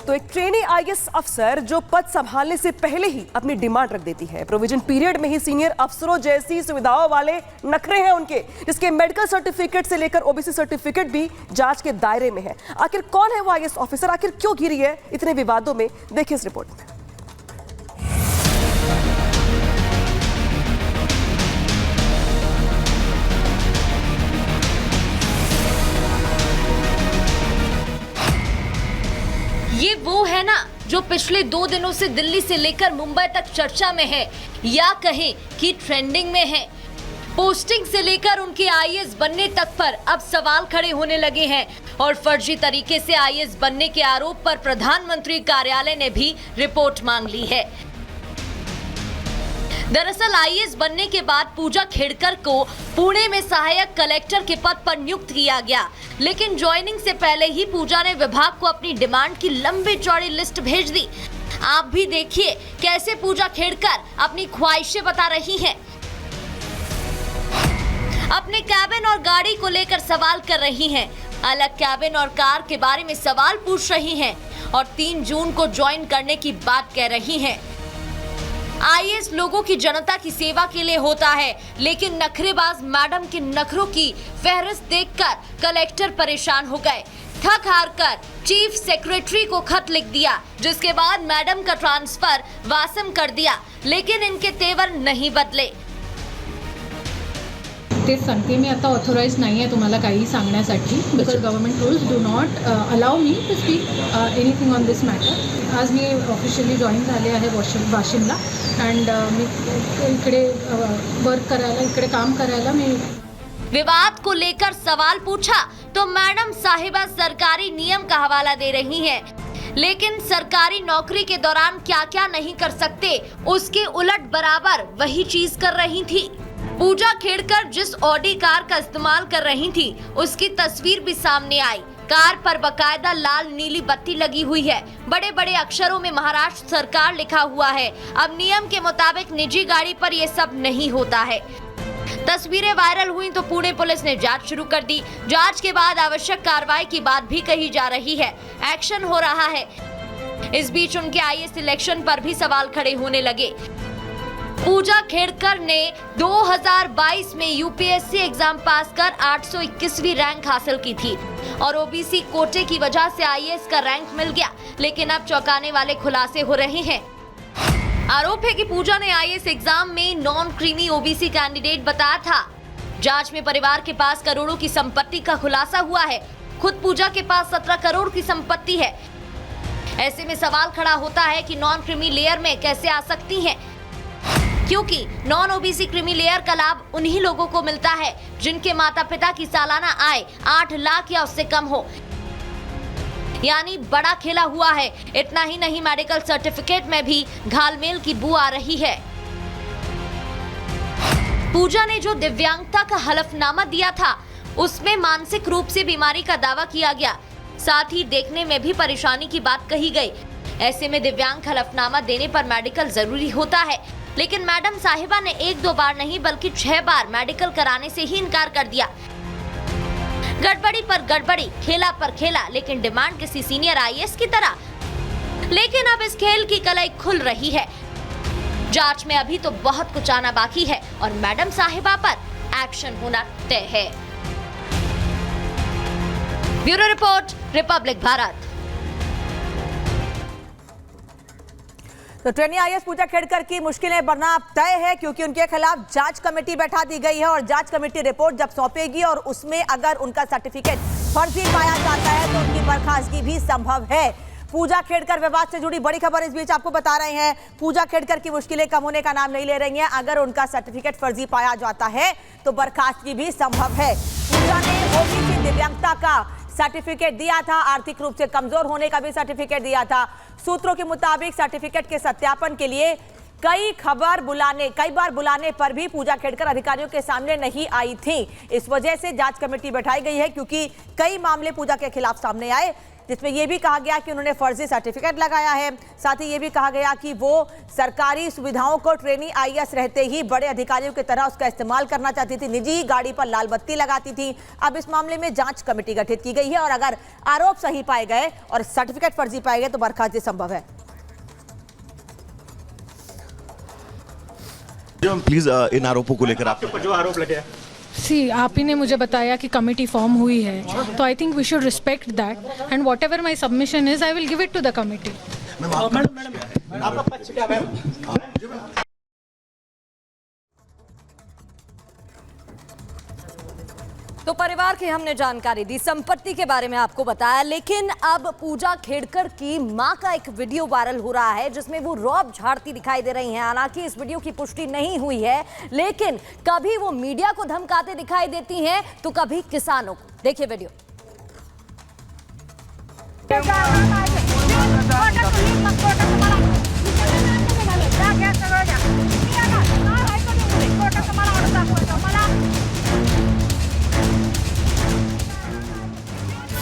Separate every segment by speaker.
Speaker 1: तो एक trainee IAS अफसर जो पद संभालने से पहले ही अपनी डिमांड रख देती है। प्रोविजन पीरियड में ही सीनियर अफसरों जैसी सुविधाओं वाले नखरे हैं उनके, जिसके मेडिकल सर्टिफिकेट से लेकर ओबीसी सर्टिफिकेट भी जांच के दायरे में है। आखिर कौन है वो आईएएस ऑफिसर, आखिर क्यों घिरी है इतने विवादों में, देखिए इस रिपोर्ट में।
Speaker 2: ये वो है ना जो पिछले 2 दिनों से दिल्ली से लेकर मुंबई तक चर्चा में है, या कहें कि ट्रेंडिंग में है। पोस्टिंग से लेकर उनके आईएएस बनने तक पर अब सवाल खड़े होने लगे हैं और फर्जी तरीके से आईएएस बनने के आरोप पर प्रधानमंत्री कार्यालय ने भी रिपोर्ट मांग ली है। दरअसल आईएएस बनने के बाद पूजा खेड़कर को पुणे में सहायक कलेक्टर के पद पर नियुक्त किया गया, लेकिन ज्वाइनिंग से पहले ही पूजा ने विभाग को अपनी डिमांड की लंबी चौड़ी लिस्ट भेज दी। आप भी देखिए कैसे पूजा खेड़कर अपनी ख्वाहिशें बता रही हैं। अपने कैबिन और गाड़ी को लेकर सवाल कर रही हैं, अलग कैबिन और कार के बारे में सवाल पूछ रही हैं और 3 जून को ज्वाइन करने की बात कह रही हैं। आईएएस लोगों की जनता की सेवा के लिए होता है, लेकिन नखरेबाज मैडम के नखरों की फहरिस्त देखकर कलेक्टर परेशान हो गए। थक हार कर चीफ सेक्रेटरी को खत लिख दिया, जिसके बाद मैडम का ट्रांसफर वासम कर दिया, लेकिन इनके तेवर नहीं बदले।
Speaker 3: ते सांगते मी आता ऑथोराइज नाही आहे तुम्हाला काही सांगण्यासाठी, because government rules do not allow me to speak anything on this matter. आज मी ऑफिशियली जॉईन झाले आहे वाशिमला अँड मी इकडे वर्क करायला, इकडे काम करायला मी।
Speaker 2: विवाद को लेकर सवाल पूछा तो मैडम साहिबा सरकारी नियम का हवाला दे रही हैं, लेकिन सरकारी नौकरी के दौरान क्या क्या नहीं कर सकते, उसके उलट बराबर वही चीज कर रही थी। पूजा खेड़कर जिस ऑडी कार का इस्तेमाल कर रही थी, उसकी तस्वीर भी सामने आई। कार पर बकायदा लाल नीली बत्ती लगी हुई है, बड़े बड़े अक्षरों में महाराष्ट्र सरकार लिखा हुआ है। अब नियम के मुताबिक निजी गाड़ी पर यह सब नहीं होता है। तस्वीरें वायरल हुई तो पुणे पुलिस ने जांच शुरू कर दी। जांच के बाद आवश्यक कार्रवाई की बात भी कही जा रही है, एक्शन हो रहा है। इस बीच उनके आईएएस सिलेक्शन पर भी सवाल खड़े होने लगे। पूजा खेड़कर ने 2022 में यूपीएससी एग्जाम पास कर 821वीं रैंक हासिल की थी और ओबीसी कोटे की वजह से आईएएस का रैंक मिल गया, लेकिन अब चौंकाने वाले खुलासे हो रहे हैं। आरोप है कि पूजा ने आईएएस एग्जाम में नॉन क्रीमी ओबीसी कैंडिडेट बताया था। जांच में परिवार के पास करोड़ों की संपत्ति का खुलासा हुआ है। खुद पूजा के पास 17 करोड़ की संपत्ति है। ऐसे में सवाल खड़ा होता है कि नॉन क्रीमी लेयर में कैसे आ सकती हैं, क्योंकि नॉन ओबीसी क्रीमी लेयर का लाभ उन्हीं लोगों को मिलता है जिनके माता पिता की सालाना आय 8 लाख या उससे कम हो, यानी बड़ा खेला हुआ है। इतना ही नहीं, मेडिकल सर्टिफिकेट में भी घालमेल की बू आ रही है। पूजा ने जो दिव्यांगता का हलफनामा दिया था, उसमें मानसिक रूप से बीमारी का दावा किया गया, साथ ही देखने में भी परेशानी की बात कही गई। ऐसे में दिव्यांग हलफनामा देने पर मेडिकल जरूरी होता है, लेकिन मैडम साहिबा ने 1-2 बार नहीं बल्कि 6 बार मेडिकल कराने से ही इनकार कर दिया। गड़बड़ी पर गड़बड़ी, खेला पर खेला, लेकिन डिमांड किसी सीनियर आईएएस की तरह। लेकिन अब इस खेल की कलाई खुल रही है। जांच में अभी तो बहुत कुछ आना बाकी है और मैडम साहिबा पर एक्शन होना तय है। Bureau report, Republic Bharat.
Speaker 4: तो ट्रेनी आईएएस पूजा खेड़कर की मुश्किलें बढ़ना तय है, क्योंकि उनके खिलाफ जांच कमेटी बैठा दी गई है और जांच कमेटी रिपोर्ट जब सौंपेगी और उसमें अगर उनका सर्टिफिकेट फर्जी पाया जाता है तो उनकी बर्खास्तगी भी संभव है। पूजा खेड़कर विवाद से जुड़ी बड़ी खबर इस बीच आपको बता रहे हैं। पूजा खेड़कर की मुश्किलें कम होने का नाम नहीं ले रही हैं। अगर उनका सर्टिफिकेट फर्जी पाया जाता है तो बर्खास्तगी भी संभव है। पूजा ने ओबीसी दिव्यांगता का सर्टिफिकेट दिया था, आर्थिक रूप से कमजोर होने का भी सर्टिफिकेट दिया था। सूत्रों के मुताबिक सर्टिफिकेट के सत्यापन के लिए कई बार बुलाने पर भी पूजा खेड़कर अधिकारियों के सामने नहीं आई थी। इस वजह से जांच कमेटी बैठाई गई है, क्योंकि कई मामले पूजा के खिलाफ सामने आए। जिसमें यह भी कहा गया कि उन्होंने फर्जी सर्टिफिकेट लगाया है। साथ ही ये भी कहा गया कि वो सरकारी सुविधाओं को ट्रेनी आईएएस रहते ही बड़े अधिकारियों की तरह उसका इस्तेमाल करना चाहती थी, निजी गाड़ी पर लाल बत्ती लगाती थी। अब इस मामले में जांच कमेटी गठित की गई है और अगर आरोप सही पाए गए और सर्टिफिकेट फर्जी पाए गए तो बर्खास्ती संभव है।
Speaker 5: प्लीज इन आरोपों को लेकर आपके
Speaker 6: जो आरोप लगे
Speaker 3: आप ही ने मुझे बताया कि कमेटी फॉर्म हुई है, तो I think we should respect that and whatever my submission is I will give it to the committee.
Speaker 6: आपका पक्ष क्या है?
Speaker 7: तो परिवार की हमने जानकारी दी, संपत्ति के बारे में आपको बताया, लेकिन अब पूजा खेड़कर की मां का एक वीडियो वायरल हो रहा है जिसमें वो रौब झाड़ती दिखाई दे रही हैं। हालांकि इस वीडियो की पुष्टि नहीं हुई है, लेकिन कभी वो मीडिया को धमकाते दिखाई देती हैं तो कभी किसानों को। देखिए वीडियो।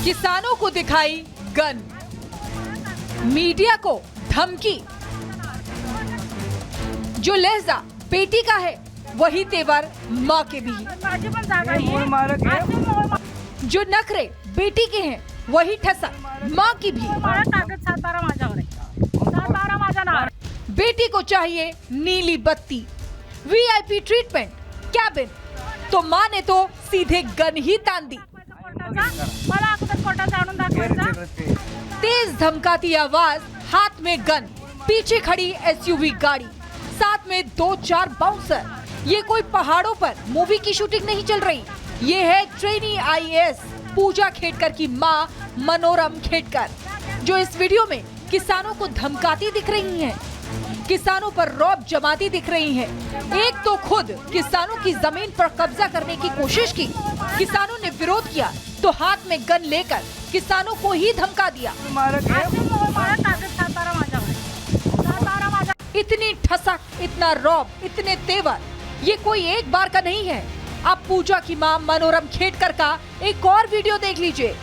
Speaker 8: किसानों को दिखाई गन, मीडिया को धमकी। जो लहजा बेटी का है वही तेवर माँ के भी। जो नखरे बेटी के हैं वही ठसक माँ की भी। बेटी को चाहिए नीली बत्ती, वीआईपी ट्रीटमेंट, कैबिन, तो माँ ने तो सीधे गन ही तान दी। तेज धमकाती आवाज, हाथ में गन, पीछे खड़ी एसयूवी गाड़ी, साथ में 2-4 बाउंसर। ये कोई पहाड़ों पर मूवी की शूटिंग नहीं चल रही, ये है ट्रेनी आईएएस पूजा खेड़कर की मां मनोरम खेड़कर, जो इस वीडियो में किसानों को धमकाती दिख रही हैं, किसानों पर रौब जमाती दिख रही हैं। एक तो खुद किसानों की जमीन पर कब्जा करने की कोशिश की, किसानों ने विरोध किया तो हाथ में गन लेकर किसानों को ही धमका दिया। इतनी ठसक, इतना रौब, इतने तेवर, ये कोई एक बार का नहीं है। अब पूजा की मां मनोरम खेड़कर का एक और वीडियो देख लीजिए।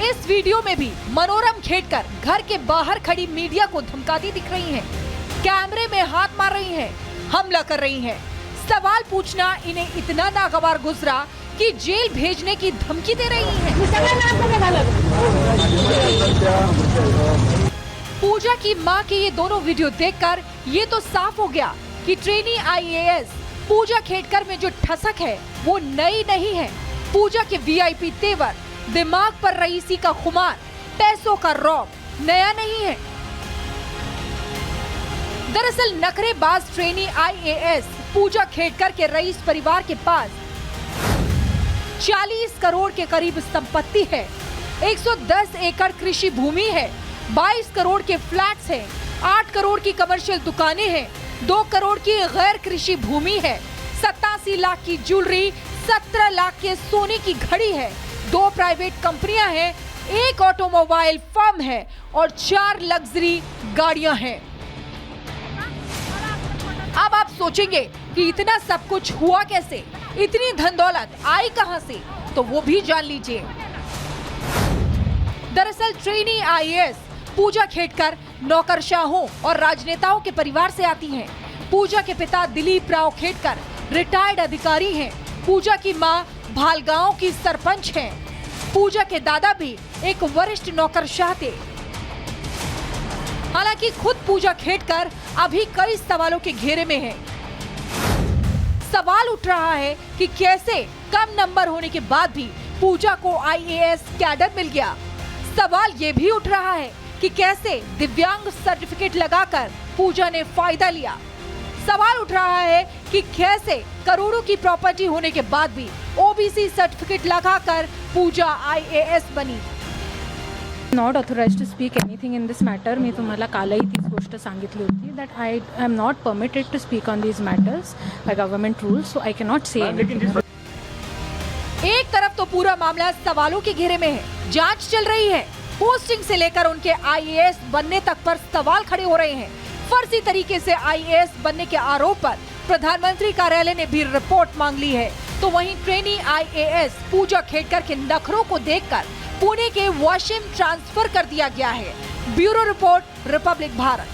Speaker 8: इस वीडियो में भी मनोरम खेड़कर घर के बाहर खड़ी मीडिया को धमकाती दिख रही हैं, कैमरे में हाथ मार रही हैं, हमला कर रही हैं। सवाल पूछना इन्हें इतना नागवार गुजरा कि जेल भेजने की धमकी दे रही हैं। पूजा की मां के ये दोनों वीडियो देखकर ये तो साफ हो गया कि ट्रेनी आईएएस पूजा खेड़कर में जो ठसक है वो नई नहीं है। पूजा के वीआईपी तेवर, दिमाग पर रईसी का खुमार, पैसों का रौब नया नहीं है। दरअसल नखरेबाज ट्रेनी आईएएस पूजा खेड़कर के रईस परिवार के पास 40 करोड़ के करीब संपत्ति है, 110 एकड़ कृषि भूमि है, 22 करोड़ के फ्लैट्स हैं, 8 करोड़ की कमर्शियल दुकानें हैं, 2 करोड़ की गैर कृषि भूमि है, 87 लाख की ज्वेलरी, 17 लाख के सोने की घड़ी है, 2 प्राइवेट कंपनियां हैं, 1 ऑटोमोबाइल फर्म है और 4 लग्जरी गाड़ियां हैं। अब आप सोचेंगे कि इतना सब कुछ हुआ कैसे, इतनी धन दौलत आई कहां से, तो वो भी जान लीजिए। दरअसल ट्रेनी आईएएस पूजा खेड़कर नौकरशाहों और राजनेताओं के परिवार से आती हैं। पूजा के पिता दिलीप राव खेड़कर रिटायर्ड अधिकारी हैं। पूजा की मां भालगांव की सरपंच हैं। पूजा के दादा भी एक वरिष्ठ नौकरशाह थे। हालांकि खुद पूजा खेड़कर अभी कई सवालों के घेरे में है। सवाल उठ रहा है कि कैसे कम नंबर होने के बाद भी पूजा को आईएएस कैडर मिल गया। सवाल ये भी उठ रहा है कि कैसे दिव्यांग सर्टिफिकेट लगाकर पूजा ने फायदा लिया। सवाल उठ रहा है कि कैसे करोड़ों की प्रॉपर्टी होने के बाद भी ओबीसी सर्टिफिकेट लगाकर पूजा आईएएस बनी।
Speaker 3: Not authorise to speak anything in this matter. मी तुम्हाला कालही तीच गोष्ट सांगितली होती that I am not permitted to speak on these matters by government rules, so I can not say anything.
Speaker 8: एक तरफ तो पूरा मामला सवालों के घेरे में है, जांच चल रही है, पोस्टिंग से लेकर उनके आईएएस बनने तक पर सवाल खड़े हो रहे हैं। फर्जी तरीके से आईएएस बनने के आरोप पर प्रधानमंत्री कार्यालय ने भी रिपोर्ट मांग ली है। तो वहीं ट्रेनी आईएएस पूजा खेड़कर के नखरों को देखकर पुणे के वाशिम ट्रांसफर कर दिया गया है। Bureau report, Republic Bharat.